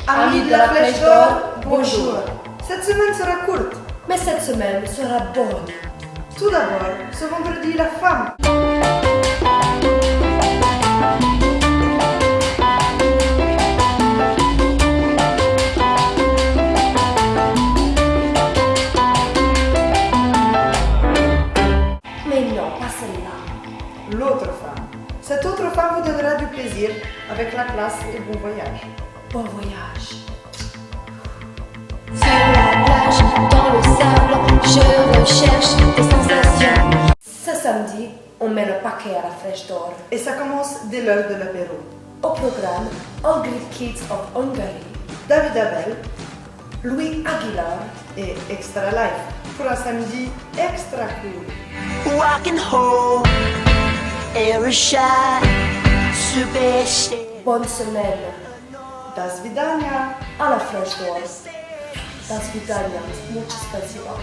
Amis de la Flèche d'Or, bonjour. Cette semaine sera courte. Mais cette semaine sera bonne. Tout d'abord, ce vendredi, la femme. Mais non, pas celle-là. L'autre femme. Cette autre femme vous donnera du plaisir avec la classe et bon voyage. Bon voyage. Sur la plage, dans le sable, je recherche des sensations. Ce samedi, on met le paquet à la Flèche d'Or. Et ça commence dès l'heure de l'apéro. Au programme, All Greek Kids of Hungary, David Abel Louis Aguilar, et Extra Life pour un samedi extra cool. Walking home, air is shy, super. bonne semaine Das Vidania. à la Flèche d'Or. Das vidania. Muchas спасибо.